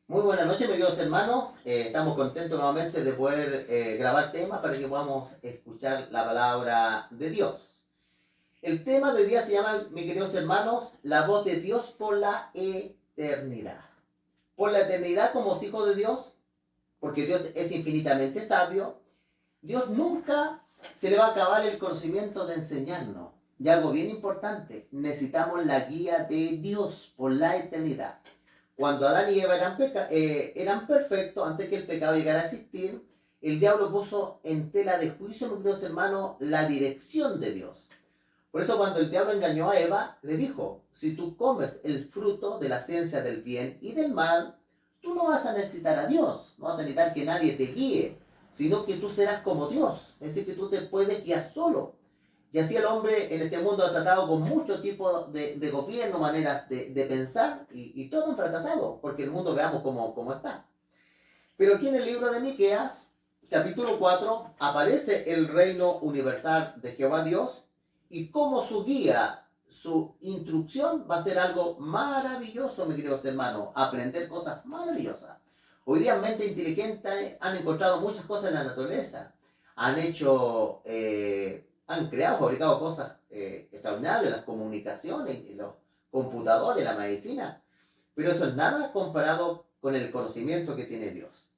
Muy buenas noches, mis queridos hermanos. Estamos contentos nuevamente de poder grabar temas para que podamos escuchar la palabra de Dios. El tema de hoy día se llama, mis queridos hermanos, la voz de Dios por la eternidad. Por la eternidad como hijos de Dios, porque Dios es infinitamente sabio. Dios nunca se le va a acabar el conocimiento de enseñarnos. Y algo bien importante, necesitamos la guía de Dios por la eternidad. Cuando Adán y Eva eran perfectos, antes que el pecado llegara a existir, el diablo puso en tela de juicio, mis queridos hermanos, la dirección de Dios. Por eso cuando el diablo engañó a Eva, le dijo, si tú comes el fruto de la ciencia del bien y del mal, tú no vas a necesitar a Dios, no vas a necesitar que nadie te guíe, sino que tú serás como Dios, es decir, que tú te puedes guiar solo. Y así el hombre en este mundo ha tratado con muchos tipos de gobierno, maneras de pensar, y todos han fracasado, porque el mundo veamos cómo está. Pero aquí en el libro de Miqueas, capítulo 4, aparece el reino universal de Jehová Dios, y como su guía, su instrucción va a ser algo maravilloso, mis queridos hermanos, aprender cosas maravillosas. Hoy día mente inteligente han encontrado muchas cosas en la naturaleza, han creado, fabricado cosas extraordinarias, las comunicaciones, los computadores, la medicina, pero eso es nada comparado con el conocimiento que tiene Dios.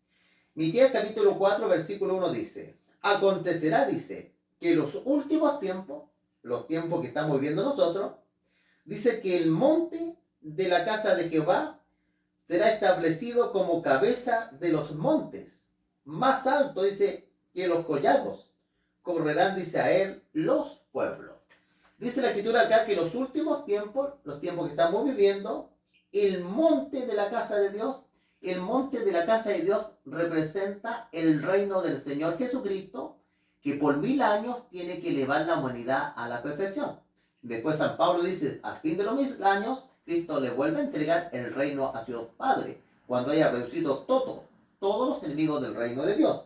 Miqueas capítulo 4, versículo 1 dice, acontecerá, dice, que los últimos tiempos, los tiempos que estamos viviendo nosotros, dice que el monte de la casa de Jehová será establecido como cabeza de los montes, más alto, dice, que los collados, correrán, dice a él, los pueblos. Dice la escritura acá que los últimos tiempos, los tiempos que estamos viviendo, el monte de la casa de Dios, el monte de la casa de Dios representa el reino del Señor Jesucristo, que por 1000 años tiene que elevar la humanidad a la perfección. Después San Pablo dice, a fin de los 1000 años, Cristo le vuelve a entregar el reino a Dios Padre, cuando haya reducido todos los enemigos del reino de Dios.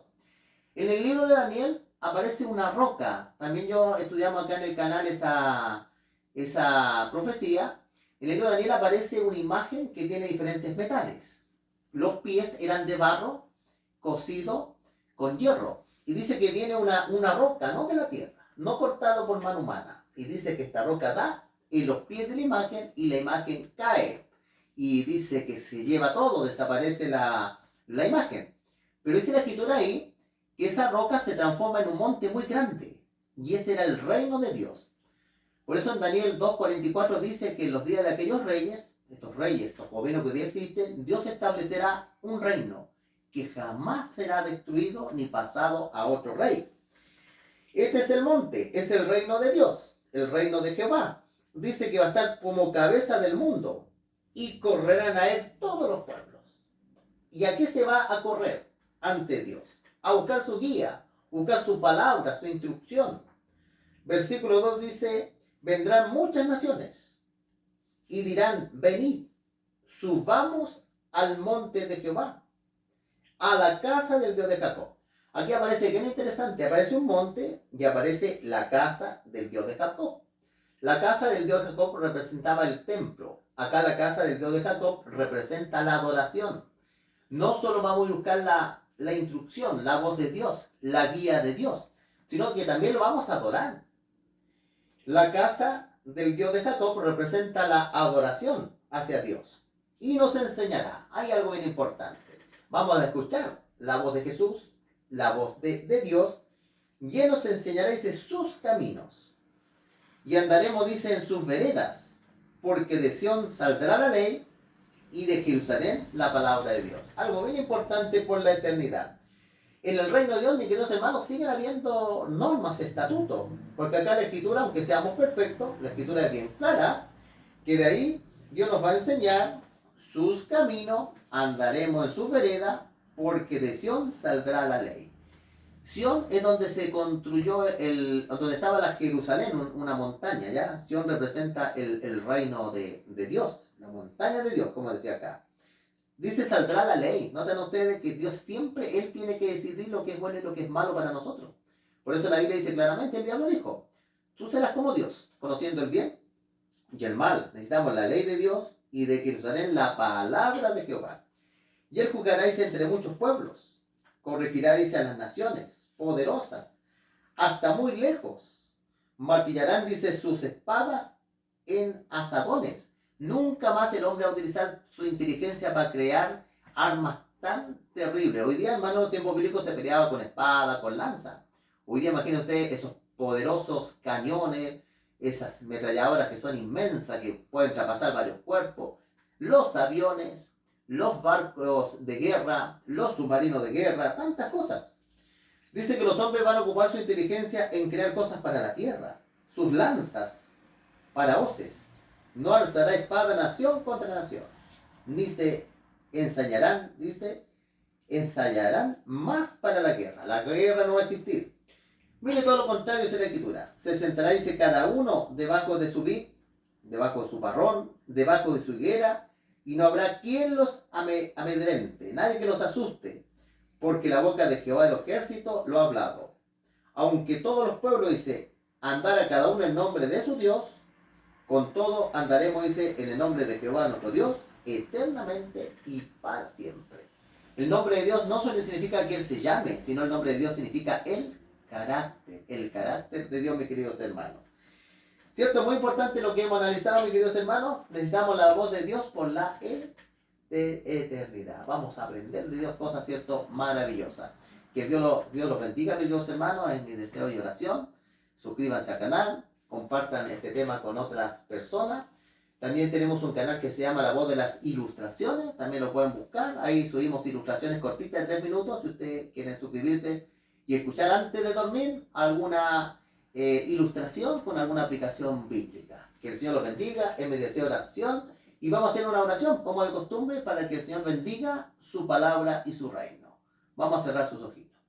En el libro de Daniel aparece una roca. También yo estudiamos acá en el canal esa profecía. En el libro de Daniel aparece una imagen que tiene diferentes metales. Los pies eran de barro cocido con hierro. Y dice que viene una roca, no de la tierra, no cortado por mano humana. Y dice que esta roca da en los pies de la imagen y la imagen cae. Y dice que se lleva todo, desaparece la imagen. Pero dice la escritura ahí que esa roca se transforma en un monte muy grande. Y ese era el reino de Dios. Por eso en Daniel 2:44 dice que en los días de aquellos reyes, estos gobiernos que hoy día existen, Dios establecerá un reino que jamás será destruido ni pasado a otro rey. Este es el monte, es el reino de Dios, el reino de Jehová. Dice que va a estar como cabeza del mundo y correrán a él todos los pueblos. ¿Y a qué se va a correr ante Dios? A buscar su guía, buscar su palabra, su instrucción. Versículo 2 dice, vendrán muchas naciones y dirán, venid, subamos al monte de Jehová, a la casa del Dios de Jacob. Aquí aparece bien interesante, aparece un monte y aparece la casa del Dios de Jacob. La casa del Dios de Jacob representaba el templo. Acá la casa del Dios de Jacob representa la adoración. No solo vamos a buscar la instrucción, la voz de Dios, la guía de Dios, sino que también lo vamos a adorar. La casa del Dios de Jacob representa la adoración hacia Dios. Y nos enseñará, hay algo bien importante. Vamos a escuchar la voz de Jesús, la voz de Dios, y Él nos enseñará, dice, sus caminos. Y andaremos, dice, en sus veredas, porque de Sión saldrá la ley y de Jerusalén la palabra de Dios. Algo bien importante por la eternidad. En el reino de Dios, mis queridos hermanos, siguen habiendo normas, estatutos, porque acá la escritura, aunque seamos perfectos, la escritura es bien clara, que de ahí Dios nos va a enseñar sus caminos, andaremos en sus veredas, porque de Sión saldrá la ley. Sión es donde se construyó, donde estaba la Jerusalén, una montaña, ¿ya? Sión representa el reino de Dios, la montaña de Dios, como decía acá. Dice, saldrá la ley. Noten ustedes que Dios siempre, Él tiene que decidir lo que es bueno y lo que es malo para nosotros. Por eso la Biblia dice claramente, el diablo dijo, tú serás como Dios, conociendo el bien y el mal. Necesitamos la ley de Dios y de Jerusalén la palabra de Jehová. Y él juzgará, dice, entre muchos pueblos. Corregirá, dice, a las naciones poderosas, hasta muy lejos. Martillarán, dice, sus espadas en asadones. Nunca más el hombre va a utilizar su inteligencia para crear armas tan terribles. Hoy día, hermano, en los tiempos bíblicos se peleaba con espada, con lanza. Hoy día, imagínense usted esos poderosos cañones, esas ametralladoras que son inmensas, que pueden traspasar varios cuerpos, los aviones, los barcos de guerra, los submarinos de guerra, tantas cosas. Dice que los hombres van a ocupar su inteligencia en crear cosas para la tierra, sus lanzas para hoces. No alzará espada nación contra nación, ni se ensañarán, dice, ensayarán más para la guerra. La guerra no va a existir. Mire, todo lo contrario es en la escritura. Se sentará, dice, cada uno debajo de su vid, debajo de su parrón, debajo de su higuera, y no habrá quien los amedrente, nadie que los asuste, porque la boca de Jehová de los ejércitos lo ha hablado. Aunque todos los pueblos, dice, andara cada uno en nombre de su Dios, con todo andaremos, dice, en el nombre de Jehová nuestro Dios, eternamente y para siempre. El nombre de Dios no solo significa que Él se llame, sino el nombre de Dios significa el carácter de Dios, mis queridos hermanos. ¿Cierto? Muy importante lo que hemos analizado, mis queridos hermanos. Necesitamos la voz de Dios por la eternidad. Vamos a aprender de Dios cosas, ¿cierto? Maravillosas. Que Dios los bendiga, mis queridos hermanos, es mi deseo y oración. Suscríbanse al canal, compartan este tema con otras personas. También tenemos un canal que se llama La Voz de las Ilustraciones, también lo pueden buscar. Ahí subimos ilustraciones cortitas de 3 minutos, si ustedes quieren suscribirse y escuchar antes de dormir alguna ilustración con alguna aplicación bíblica. Que el Señor los bendiga, es mi deseo de oración. Y vamos a hacer una oración, como de costumbre, para que el Señor bendiga su palabra y su reino. Vamos a cerrar sus ojitos.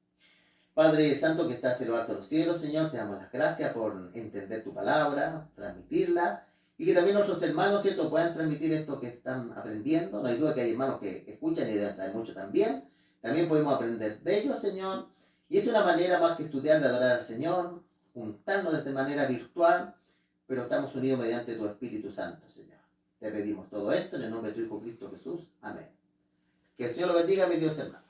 Padre Santo que estás en lo alto de los cielos, Señor, te damos las gracias por entender tu palabra, transmitirla, y que también nuestros hermanos, ¿cierto?, puedan transmitir esto que están aprendiendo. No hay duda que hay hermanos que escuchan y deben saber mucho también. También podemos aprender de ellos, Señor. Y esto es una manera más que estudiar de adorar al Señor, juntarnos de manera virtual, pero estamos unidos mediante tu Espíritu Santo, Señor. Te pedimos todo esto en el nombre de tu Hijo Cristo Jesús. Amén. Que el Señor lo bendiga, mis Dios hermanos.